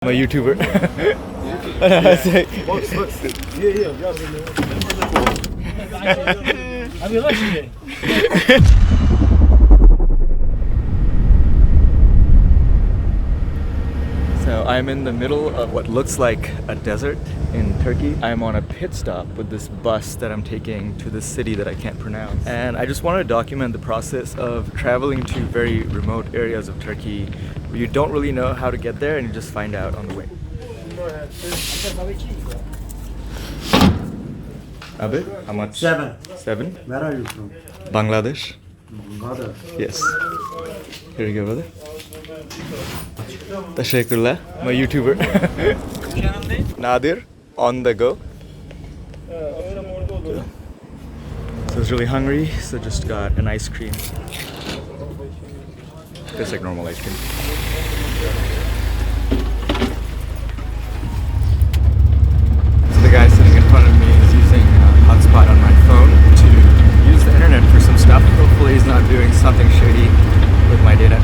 I'm a YouTuber. So I'm in the middle of what looks like a desert in Turkey. I'm on a pit stop with this bus that I'm taking to this city that I can't pronounce. And I just want to document the process of traveling to very remote areas of Turkey where you don't really know how to get there and you just find out on the way. Abi, how much? 7. 7? Where are you from? Bangladesh? Nadir. Yes. Here you go, brother. Teşekkürler. I'm a YouTuber. Nadir, on the go. So I was really hungry, so just got an ice cream. Just like normal ice cream. So the guy sitting in front of me is using a hotspot on my phone to use the internet for some stuff. Hopefully he's not doing something shady with my data.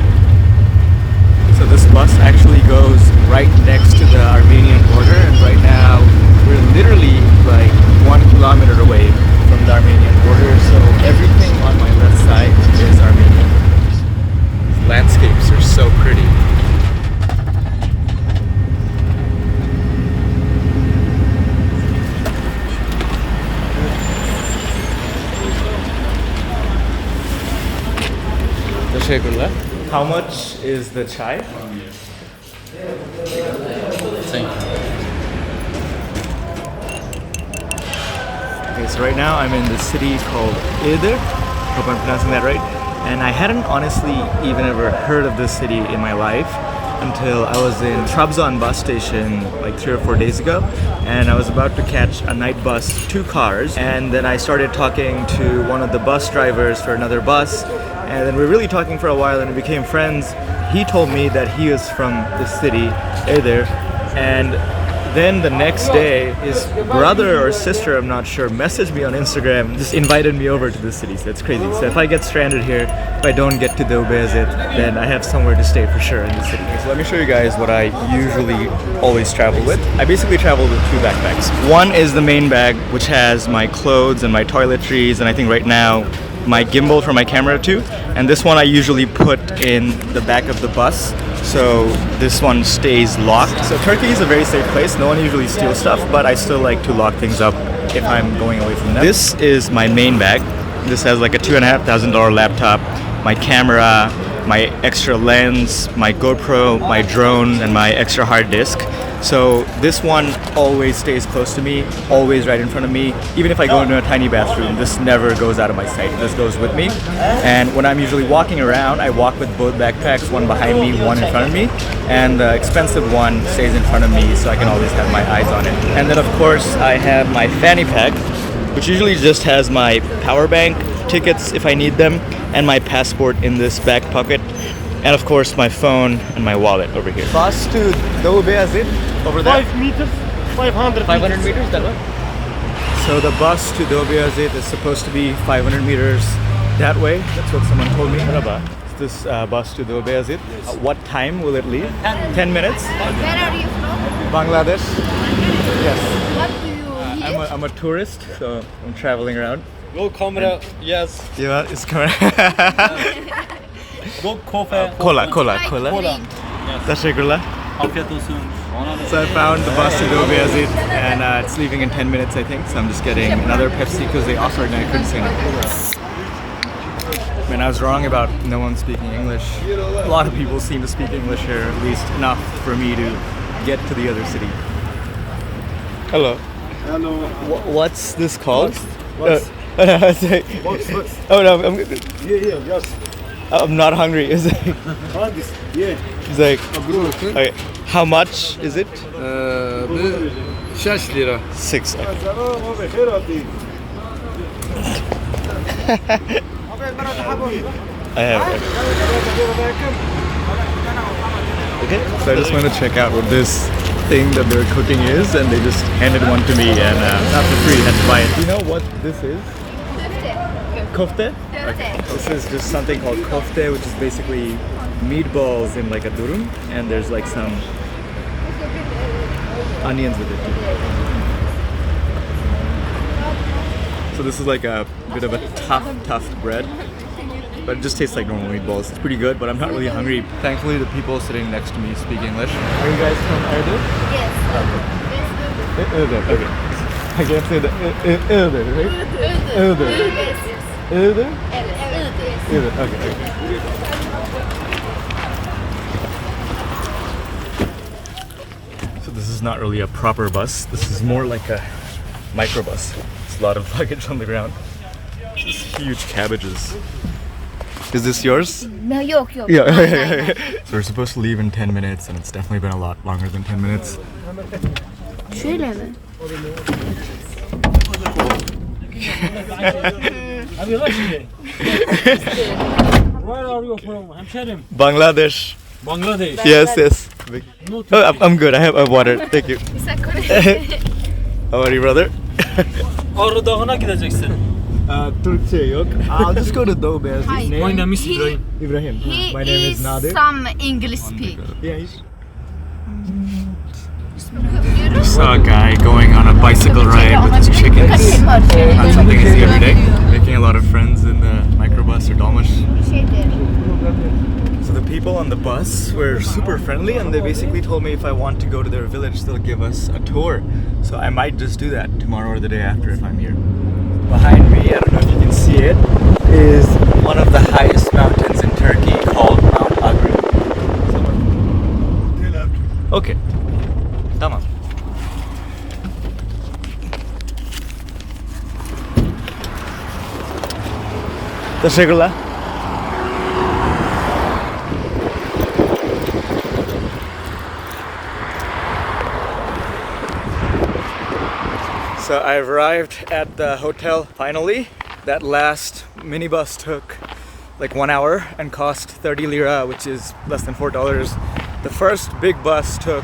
So this bus actually goes right next to the Armenian border, and right now we're literally like 1 kilometer away from the Armenian border, so everything on my left side is Armenian. These landscapes are so pretty. Teşekkürler. How much is the chai? Okay, so right now I'm in the city called Igdir. Hope I'm pronouncing that right. And I hadn't honestly even ever heard of this city in my life until I was in Trabzon bus station like 3 or 4 days ago, and I was about to catch a night bus, 2 cars, and then I started talking to one of the bus drivers for another bus, and then we were really talking for a while and we became friends. He told me that he was from this city, Igdir, and then the next day his brother or sister, I'm not sure, messaged me on Instagram, just invited me over to this city. So it's crazy. So if I get stranded here, if I don't get to Dobezit, then I have somewhere to stay for sure in the city. So let me show you guys what I usually always travel with. I basically travel with 2 backpacks. One is the main bag, which has my clothes and my toiletries, and I think right now my gimbal for my camera too. And this one I usually put in the back of the bus, so this one stays locked. So Turkey is a very safe place. No one usually steals stuff, but I still like to lock things up if I'm going away from them. This is my main bag. This has like a $2,500 laptop, my camera, my extra lens, my GoPro, my drone, and my extra hard disk. So this one always stays close to me, always right in front of me. Even if I go into a tiny bathroom, this never goes out of my sight. This goes with me. And when I'm usually walking around, I walk with both backpacks, one behind me, one in front of me. And the expensive one stays in front of me, so I can always have my eyes on it. And then of course, I have my fanny pack, which usually just has my power bank, tickets if I need them, and my passport in this back pocket. And of course my phone and my wallet over here. Bus to Dobezit over there. 5 meters, 500 500 meters, that way? So the bus to Dobezit is supposed to be 500 meters that way. That's what someone told me. This bus to Dobezit. What time will it leave? 10 minutes. Where are you from? Bangladesh. Yes. What do you eat? I'm a tourist, so I'm traveling around. Go camera, yes. Yeah, it's coming. Go kofte. Cola. Kola. Teşekkürler. Afiyet olsun. So I found the bus to Dobezit, and it's leaving in 10 minutes, I think. So I'm just getting another Pepsi because they offered and I couldn't say no. I mean, I was wrong about no one speaking English. A lot of people seem to speak English here, at least enough for me to get to the other city. Hello. Hello. What's this called? What's? What's? Oh no, I'm Yes. I'm not hungry. It's like, Holiest. Yeah. it's like okay. How much is it? 6 lira. 6. Okay. I have it. Okay, so I just want to check out what this thing that they're cooking is, and they just handed one to me, and not for free, had to buy it. Do you know what this is? Kofte? Okay. This is just something called kofte, which is basically meatballs in like a durum, and there's like some onions with it. So this is like a bit of a tough bread, but it just tastes like normal meatballs. It's pretty good, but I'm not really hungry. Thankfully, the people sitting next to me speak English. Are you guys from Armenia? Yes. Okay. Okay. I can't say the Igdir, right? Igdir. Igdir? Igdir. Okay. So this is not really a proper bus. This is more like a microbus. It's a lot of luggage on the ground. Just huge cabbages. Is this yours? No, yok. Yeah. So we're supposed to leave in 10 minutes, and it's definitely been a lot longer than 10 minutes. Şöyle mi? Where are you from? Hemşerim. Bangladesh. Bangladesh. Yes. Oh, I'm good. I have water. Thank you. How are you, brother? Ağrı Dağı'na gideceksin. Türkçe yok. I'll just go to Doğu Beyazıt. My name is İbrahim. Ibrahim. He My name is Nadir. some English speak. Yeah, I saw a guy going on a bicycle ride with his chickens. Not something I see every day. Making a lot of friends in the microbus or dolmuş. So the people on the bus were super friendly, and they basically told me if I want to go to their village, they'll give us a tour. So I might just do that tomorrow or the day after if I'm here. Behind me, I don't know if you can see it, is one of the highest mountains in Turkey called Mount Igdir. Okay. Tamam. Teşekkürler. So I arrived at the hotel finally. That last minibus took like 1 hour and cost 30 lira, which is less than $4. The first big bus took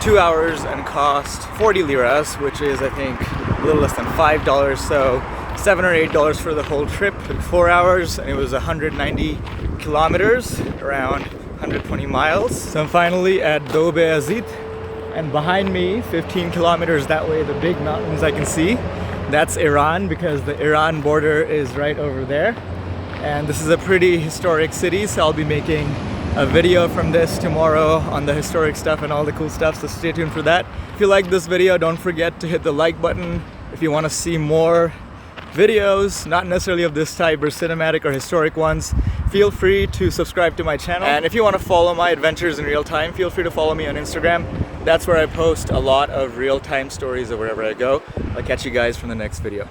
2 hours and cost 40 liras, which is I think a little less than $5. So $7 or $8 for the whole trip. It took 4 hours and it was 190 kilometers, around 120 miles. So I'm finally at Doğu Beyazıt. And behind me, 15 kilometers that way, the big mountains I can see, that's Iran, because the Iran border is right over there. And this is a pretty historic city, so I'll be making a video from this tomorrow on the historic stuff and all the cool stuff, so stay tuned for that. If you like this video, don't forget to hit the like button. If you want to see more videos, not necessarily of this type or cinematic or historic ones, feel free to subscribe to my channel. And if you want to follow my adventures in real time, feel free to follow me on Instagram. That's where I post a lot of real-time stories of wherever I go. I'll catch you guys from the next video.